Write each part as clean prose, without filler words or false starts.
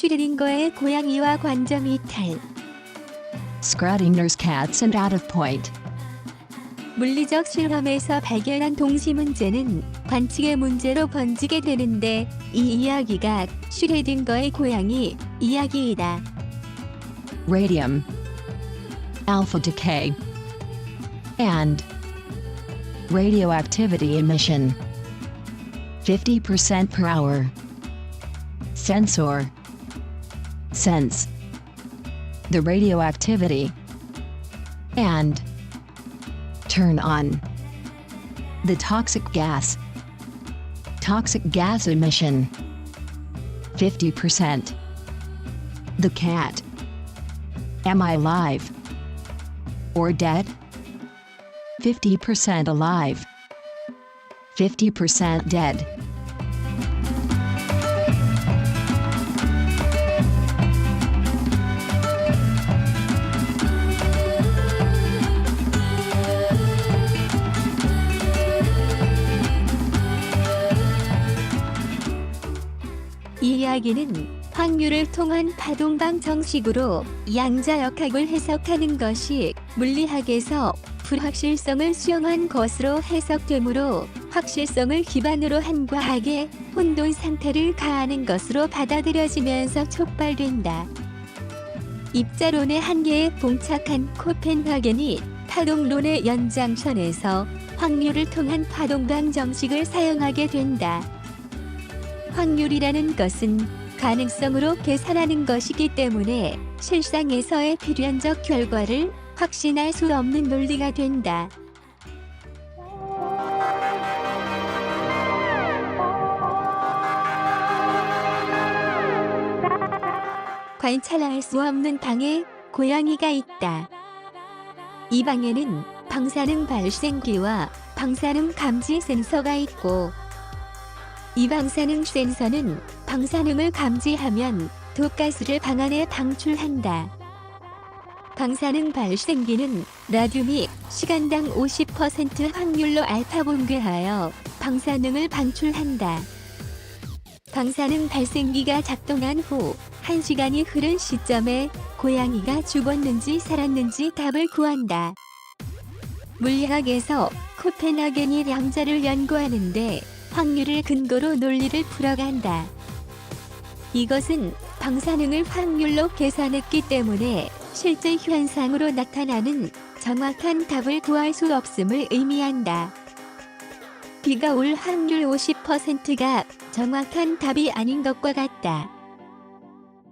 슈레딩거의 고양이와 관점 이탈. Schrödinger's cats and out of point. 물리적 실험에서 발견한 동시 문제는 관측의 문제로 번지게 되는데 이 이야기가 슈레딩거의 고양이 이야기이다. Radium, alpha decay, and radioactivity emission. 50% per hour. Sensor. Sense the radioactivity and turn on the toxic gas. Toxic gas emission. 50%. The cat. Am I alive or dead? 50% alive. 50% dead. 이 이야기는 확률을 통한 파동방 정식으로 양자역학을 해석하는 것이 물리학에서 불확실성을 수용한 것으로 해석되므로 확실성을 기반으로 한 과학의 혼돈 상태를 가하는 것으로 받아들여지면서 촉발된다. 입자론의 한계에 봉착한 코펜하겐이 파동론의 연장선에서 확률을 통한 파동방 정식을 사용하게 된다. 확률이라는 것은 가능성으로 계산하는 것이기 때문에 실상에서의 필연적 결과를 확신할 수 없는 논리가 된다. 관찰할 수 없는 방에 고양이가 있다. 이 방에는 방사능 발생기와 방사능 감지 센서가 있고 이 방사능 센서는 방사능을 감지하면 독가스를 방 안에 방출한다. 방사능 발생기는 라듐이 시간당 50% 확률로 알파 붕괴하여 방사능을 방출한다. 방사능 발생기가 작동한 후 1시간이 흐른 시점에 고양이가 죽었는지 살았는지 답을 구한다. 물리학에서 코펜하겐이 양자를 연구하는데 확률을 근거로 논리를 풀어간다. 이것은 방사능을 확률로 계산했기 때문에 실제 현상으로 나타나는 정확한 답을 구할 수 없음을 의미한다. 비가 올 확률 50%가 정확한 답이 아닌 것과 같다.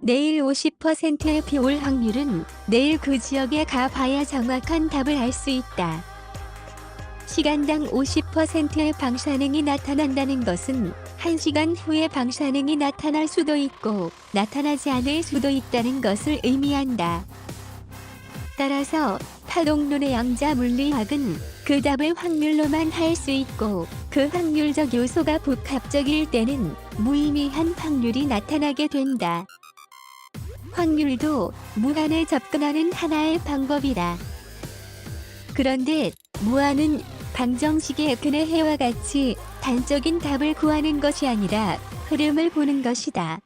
내일 50%의 비 올 확률은 내일 그 지역에 가봐야 정확한 답을 알 수 있다. 시간당 50%의 방사능이 나타난다는 것은 1시간 후에 방사능이 나타날 수도 있고 나타나지 않을 수도 있다는 것을 의미한다. 따라서 파동론의 양자 물리학은 그 답을 확률로만 할 수 있고 그 확률적 요소가 복합적일 때는 무의미한 확률이 나타나게 된다. 확률도 무한에 접근하는 하나의 방법이다. 그런데 무한은 방정식의 근의 해와 같이 단적인 답을 구하는 것이 아니라 흐름을 보는 것이다.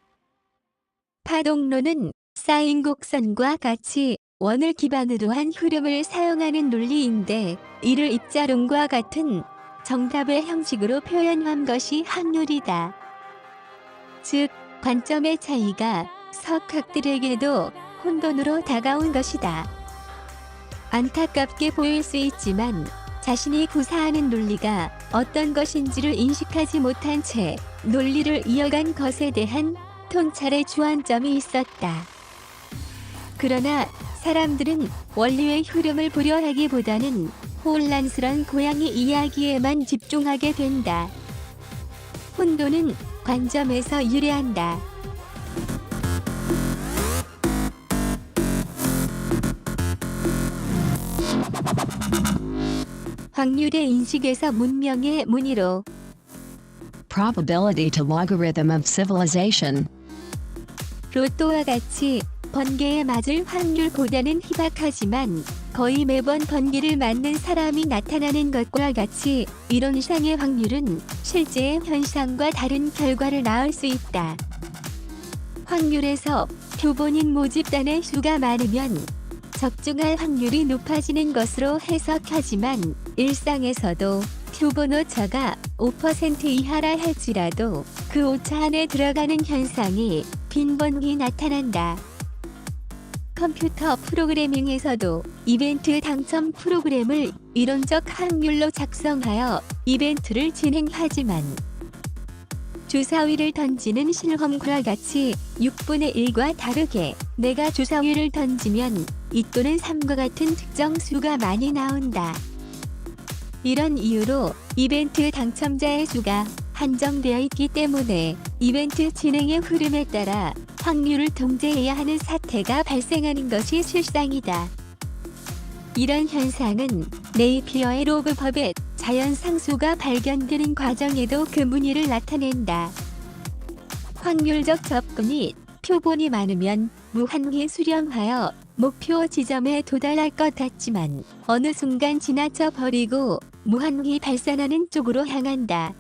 파동론은 사인 곡선과 같이 원을 기반으로 한 흐름을 사용하는 논리인데 이를 입자론과 같은 정답의 형식으로 표현한 것이 확률이다. 즉, 관점의 차이가 석학들에게도 혼돈으로 다가온 것이다. 안타깝게 보일 수 있지만 자신이 구사하는 논리가 어떤 것인지를 인식하지 못한 채 논리를 이어간 것에 대한 통찰의 주안점이 있었다. 그러나 사람들은 원리의 흐름을 보려 하기보다는 혼란스러운 고양이 이야기에만 집중하게 된다. 혼돈은 관점에서 유래한다. 확률의 인식에서 문명의 문의로 Probability to logarithm of civilization. 로또와 같이 번개에 맞을 확률보다는 희박하지만 거의 매번 번개를 맞는 사람이 나타나는 것과 같이 이론상의 확률은 실제의 현상과 다른 결과를 낳을 수 있다. 확률에서 표본인 모집단의 수가 많으면 적중할 확률이 높아지는 것으로 해석하지만 일상에서도 표본 오차가 5% 이하라 할지라도 그 오차 안에 들어가는 현상이 빈번히 나타난다. 컴퓨터 프로그래밍에서도 이벤트 당첨 프로그램을 이론적 확률로 작성하여 이벤트를 진행하지만 주사위를 던지는 실험과 같이 6분의 1과 다르게 내가 주사위를 던지면 2 또는 3과 같은 특정 수가 많이 나온다. 이런 이유로 이벤트 당첨자의 수가 한정되어 있기 때문에 이벤트 진행의 흐름에 따라 확률을 통제해야 하는 사태가 발생하는 것이 실상이다. 이런 현상은 네이피어의 로그법의 자연상수가 발견되는 과정에도 그 무늬를 나타낸다. 확률적 접근이 표본이 많으면 무한히 수렴하여 목표 지점에 도달할 것 같지만 어느 순간 지나쳐 버리고 무한히 발산하는 쪽으로 향한다.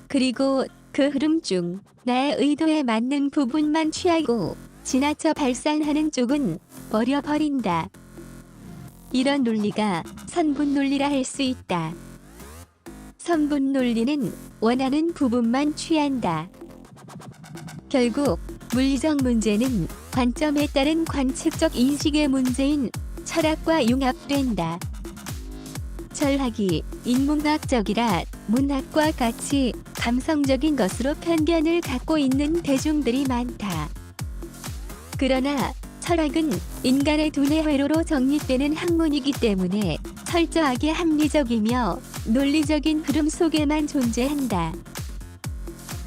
그리고 그 흐름 중 나의 의도에 맞는 부분만 취하고 지나쳐 발산하는 쪽은 버려버린다. 이런 논리가 선분 논리라 할 수 있다. 선분 논리는 원하는 부분만 취한다. 결국 물리적 문제는 관점에 따른 관측적 인식의 문제인 철학과 융합된다. 철학이 인문학적이라 문학과 같이 감성적인 것으로 편견을 갖고 있는 대중들이 많다. 그러나 철학은 인간의 두뇌 회로로 정립되는 학문이기 때문에 철저하게 합리적이며 논리적인 흐름 속에만 존재한다.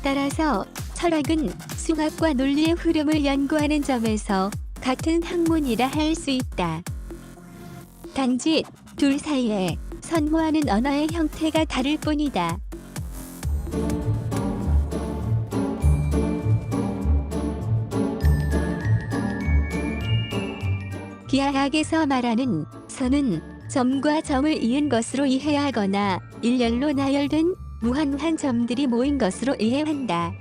따라서 철학은 수학과 논리의 흐름을 연구하는 점에서 같은 학문이라 할 수 있다. 단지 둘 사이에 선호하는 언어의 형태가 다를 뿐이다. 기하학에서 말하는 선은 점과 점을 이은 것으로 이해하거나 일렬로 나열된 무한한 점들이 모인 것으로 이해한다.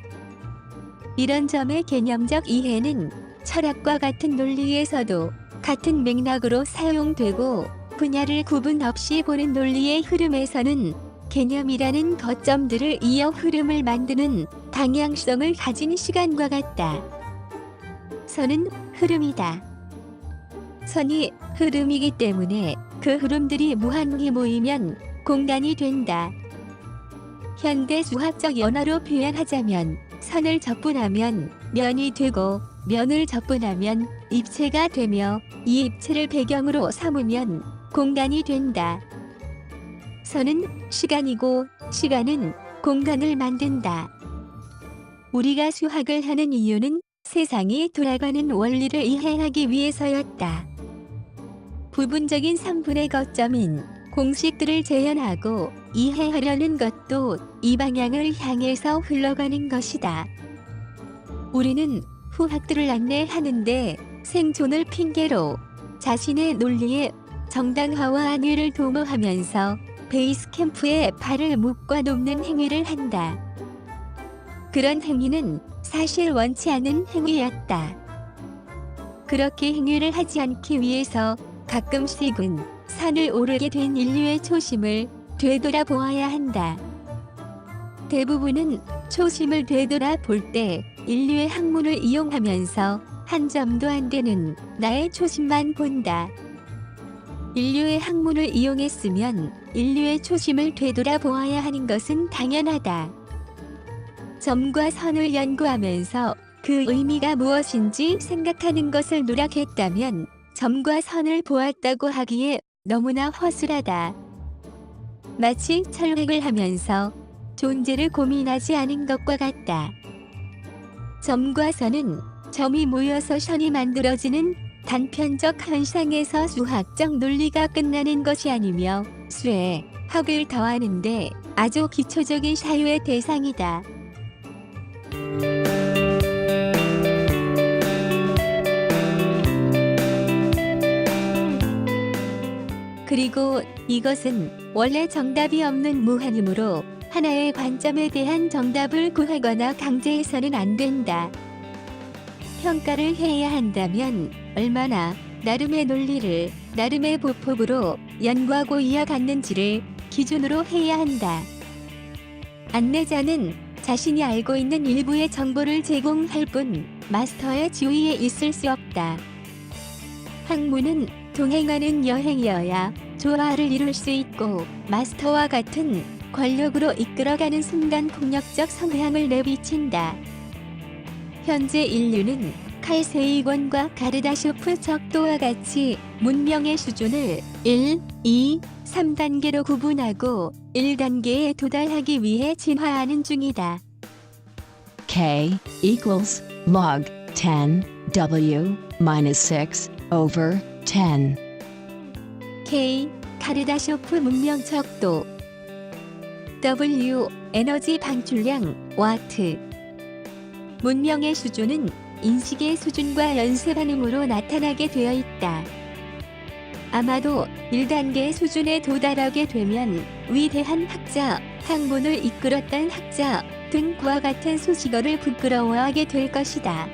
이런 점의 개념적 이해는 철학과 같은 논리에서도 같은 맥락으로 사용되고 분야를 구분 없이 보는 논리의 흐름에서는 개념이라는 거점들을 이어 흐름을 만드는 방향성을 가진 시간과 같다. 선은 흐름이다. 선이 흐름이기 때문에 그 흐름들이 무한히 모이면 공간이 된다. 현대 수학적 언어로 표현하자면 선을 접분하면 면이 되고 면을 접분하면 입체가 되며 이 입체를 배경으로 삼으면 공간이 된다. 선은 시간이고 시간은 공간을 만든다. 우리가 수학을 하는 이유는 세상이 돌아가는 원리를 이해하기 위해서였다. 부분적인 선분의 거점인 공식들을 재현하고 이해하려는 것도 이 방향을 향해서 흘러가는 것이다. 우리는 후학들을 안내하는데 생존을 핑계로 자신의 논리의 정당화와 안위를 도모하면서 베이스 캠프에 발을 묶어 놓는 행위를 한다. 그런 행위는 사실 원치 않은 행위였다. 그렇게 행위를 하지 않기 위해서 가끔씩은 산을 오르게 된 인류의 초심을 되돌아보아야 한다. 대부분은 초심을 되돌아볼 때 인류의 학문을 이용하면서 한 점도 안 되는 나의 초심만 본다. 인류의 학문을 이용했으면 인류의 초심을 되돌아보아야 하는 것은 당연하다. 점과 선을 연구하면서 그 의미가 무엇인지 생각하는 것을 노력했다면 점과 선을 보았다고 하기에 너무나 허술하다. 마치 철학을 하면서 존재를 고민하지 않은 것과 같다. 점과 선은 점이 모여서 선이 만들어지는 단편적 현상에서 수학적 논리가 끝나는 것이 아니며 수에 학을 더하는데 아주 기초적인 사유의 대상이다. 그리고 이것은 원래 정답이 없는 무한이므로 하나의 관점에 대한 정답을 구하거나 강제해서는 안 된다. 평가를 해야 한다면 얼마나 나름의 논리를 나름의 보폭으로 연구하고 이어갔는지를 기준으로 해야 한다. 안내자는 자신이 알고 있는 일부의 정보를 제공할 뿐 마스터의 지위에 있을 수 없다. 학문은 동행하는 여행이어야 조화를 이룰 수 있고 마스터와 같은 권력으로 이끌어가는 순간 폭력적 성향을 내비친다. 현재 인류는 칼 세이곤과 가르다쇼프 적도와 같이 문명의 수준을 1, 2, 3단계로 구분하고 1단계에 도달하기 위해 진화하는 중이다. K equals log 10 W minus 6 over 10. K. 가르다쇼프 문명 척도 W. 에너지 방출량 와트. 문명의 수준은 인식의 수준과 연쇄 반응으로 나타나게 되어 있다. 아마도 1단계 수준에 도달하게 되면 위대한 학자, 학문을 이끌었던 학자 등 그와 같은 수식어를 부끄러워하게 될 것이다.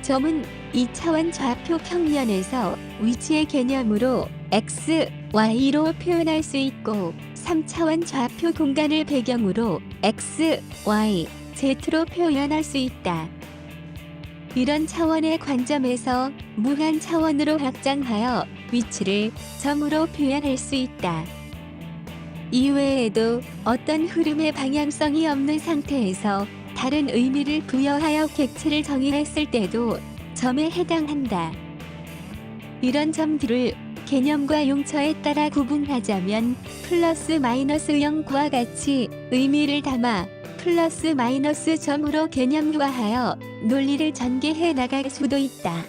점은 2차원 좌표 평면에서 위치의 개념으로 X, Y로 표현할 수 있고 3차원 좌표 공간을 배경으로 X, Y, Z로 표현할 수 있다. 이런 차원의 관점에서 무한 차원으로 확장하여 위치를 점으로 표현할 수 있다. 이외에도 어떤 흐름의 방향성이 없는 상태에서 다른 의미를 부여하여 객체를 정의했을 때도 점에 해당한다. 이런 점들을 개념과 용처에 따라 구분하자면 플러스 마이너스 0과 같이 의미를 담아 플러스 마이너스 점으로 개념화하여 논리를 전개해 나갈 수도 있다.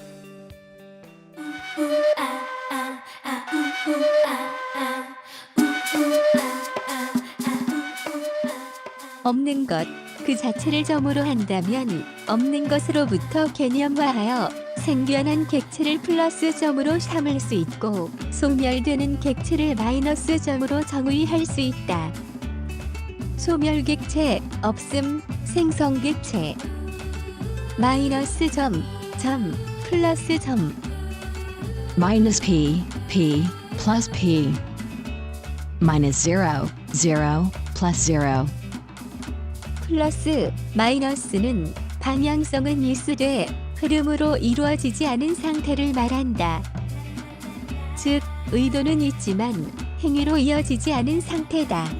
없는 것 그 자체를 점으로 한다면 없는 것으로부터 개념화하여 생겨난 객체를 플러스 점으로 삼을 수 있고 소멸되는 객체를 마이너스 점으로 정의할 수 있다. 소멸객체, 없음, 생성객체. 마이너스 점, 플러스 점. Minus P, P, plus P. Minus 0, 0, plus 0. 플러스, 마이너스는 방향성은 일수되 흐름으로 이루어지지 않은 상태를 말한다. 즉, 의도는 있지만 행위로 이어지지 않은 상태다.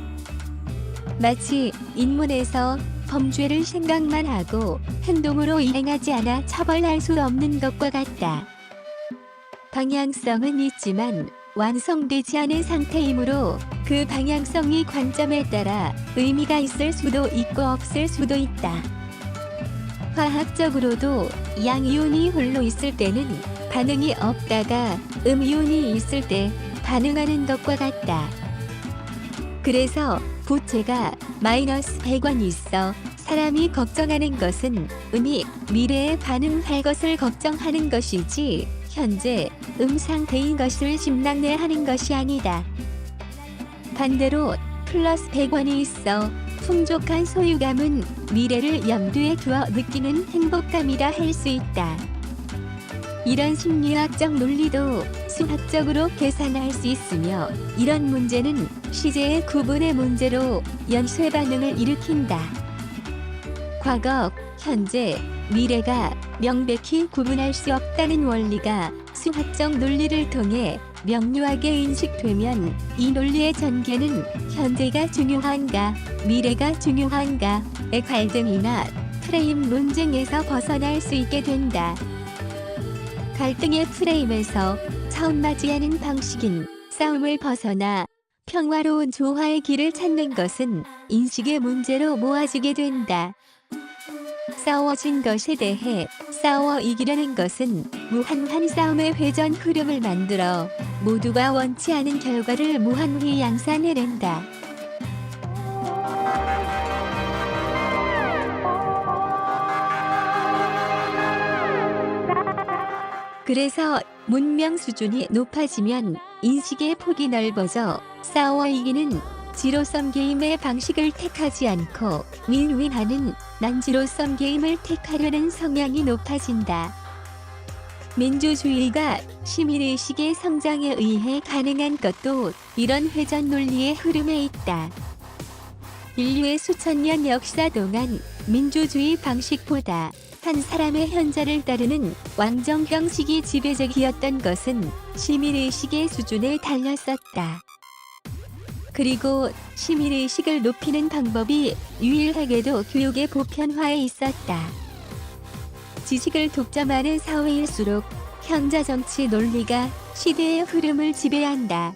마치 인문에서 범죄를 생각만 하고 행동으로 이행하지 않아 처벌할 수 없는 것과 같다. 방향성은 있지만 완성되지 않은 상태이므로 그 방향성이 관점에 따라 의미가 있을 수도 있고 없을 수도 있다. 화학적으로도 양이온이 홀로 있을 때는 반응이 없다가 음이온이 있을 때 반응하는 것과 같다. 그래서 부채가 마이너스 100원 있어 사람이 걱정하는 것은 음이 미래에 반응할 것을 걱정하는 것이지 현재 상태인 것을 심랑내하는 것이 아니다. 반대로 플러스 100원이 있어 풍족한 소유감은 미래를 염두에 두어 느끼는 행복감이라 할 수 있다. 이런 심리학적 논리도 수학적으로 계산할 수 있으며 이런 문제는 시제의 구분의 문제로 연쇄 반응을 일으킨다. 과거, 현재, 미래가 명백히 구분할 수 없다는 원리가 수학적 논리를 통해 명료하게 인식되면 이 논리의 전개는 현재가 중요한가, 미래가 중요한가의 갈등이나 프레임 논쟁에서 벗어날 수 있게 된다. 갈등의 프레임에서 처음 맞이하는 방식인 싸움을 벗어나 평화로운 조화의 길을 찾는 것은 인식의 문제로 모아지게 된다. 싸워진 것에 대해 싸워 이기려는 것은 무한한 싸움의 회전 흐름을 만들어 모두가 원치 않은 결과를 무한히 양산해낸다. 그래서 문명 수준이 높아지면 인식의 폭이 넓어져 싸워 이기는 지로섬 게임의 방식을 택하지 않고 윈윈하는 난지로섬 게임을 택하려는 성향이 높아진다. 민주주의가 시민의식의 성장에 의해 가능한 것도 이런 회전 논리의 흐름에 있다. 인류의 수천 년 역사 동안 민주주의 방식보다 한 사람의 현자를 따르는 왕정 형식이 지배적이었던 것은 시민의식의 수준에 달렸었다. 그리고 시민의식을 높이는 방법이 유일하게도 교육의 보편화에 있었다. 지식을 독점하는 사회일수록 현자 정치 논리가 시대의 흐름을 지배한다.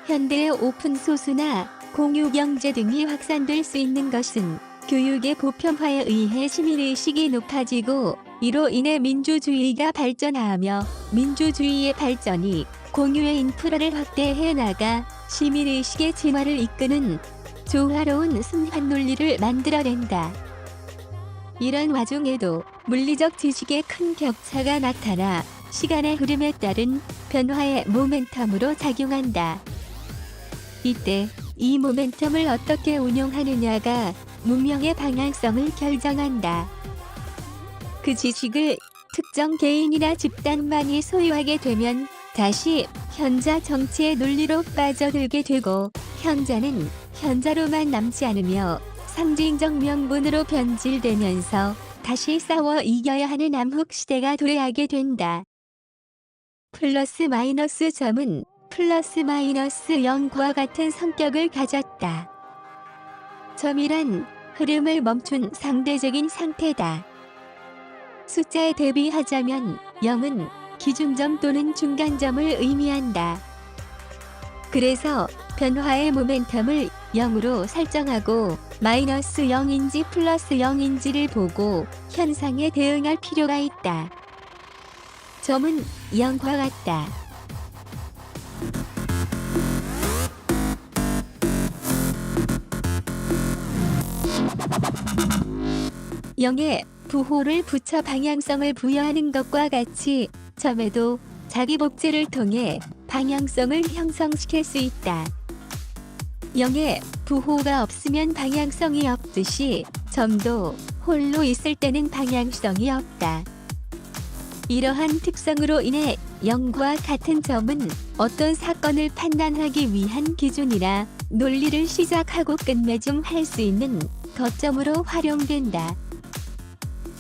현대의 오픈소스나 공유경제 등이 확산될 수 있는 것은 교육의 보편화에 의해 시민의식이 높아지고 이로 인해 민주주의가 발전하며 민주주의의 발전이 공유의 인프라를 확대해 나가 시민의식의 진화를 이끄는 조화로운 순환 논리를 만들어낸다. 이런 와중에도 물리적 지식의 큰 격차가 나타나 시간의 흐름에 따른 변화의 모멘텀으로 작용한다. 이때 이 모멘텀을 어떻게 운용하느냐가 문명의 방향성을 결정한다. 그 지식을 특정 개인이나 집단만이 소유하게 되면 다시 현자 정치의 논리로 빠져들게 되고 현자는 현자로만 남지 않으며 상징적 명분으로 변질되면서 다시 싸워 이겨야 하는 암흑 시대가 도래하게 된다. 플러스 마이너스 점은 플러스 마이너스 0과 같은 성격을 가졌다. 점이란 흐름을 멈춘 상대적인 상태다. 숫자에 대비하자면 0은 기준점 또는 중간점을 의미한다. 그래서 변화의 모멘텀을 0으로 설정하고 마이너스 0인지 플러스 0인지를 보고 현상에 대응할 필요가 있다. 점은 0과 같다. 영에 부호를 붙여 방향성을 부여하는 것과 같이 점에도 자기 복제를 통해 방향성을 형성시킬 수 있다. 영에 부호가 없으면 방향성이 없듯이 점도 홀로 있을 때는 방향성이 없다. 이러한 특성으로 인해 0과 같은 점은 어떤 사건을 판단하기 위한 기준이나 논리를 시작하고 끝맺음할 수 있는 거점으로 활용된다.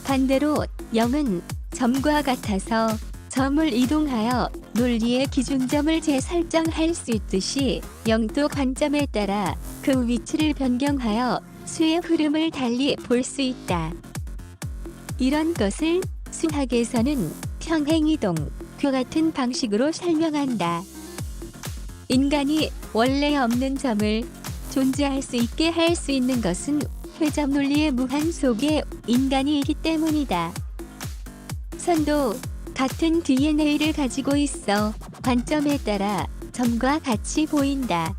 반대로 0은 점과 같아서 점을 이동하여 논리의 기준점을 재설정할 수 있듯이 0도 관점에 따라 그 위치를 변경하여 수의 흐름을 달리 볼 수 있다. 이런 것을 수학에서는 평행이동과 같은 방식으로 설명한다. 인간이 원래 없는 점을 존재할 수 있게 할 수 있는 것은 회전 논리의 무한 속에 인간이 있기 때문이다. 선도 같은 DNA를 가지고 있어 관점에 따라 점과 같이 보인다.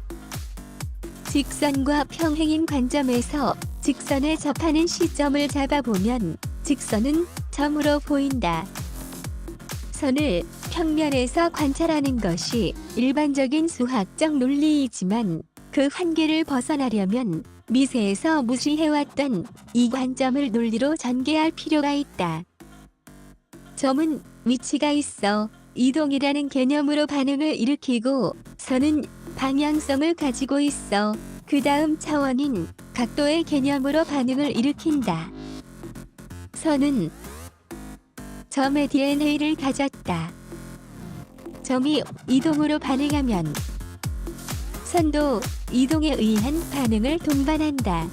직선과 평행인 관점에서 직선에 접하는 시점을 잡아보면 직선은 점으로 보인다. 선을 평면에서 관찰하는 것이 일반적인 수학적 논리이지만 그 한계를 벗어나려면 미세에서 무시해왔던 이 관점을 논리로 전개할 필요가 있다. 점은 위치가 있어 이동이라는 개념으로 반응을 일으키고 선은 방향성을 가지고 있어 그 다음 차원인 각도의 개념으로 반응을 일으킨다. 선은 점의 DNA를 가졌다. 점이 이동으로 반응하면 선도 이동에 의한 반응을 동반한다.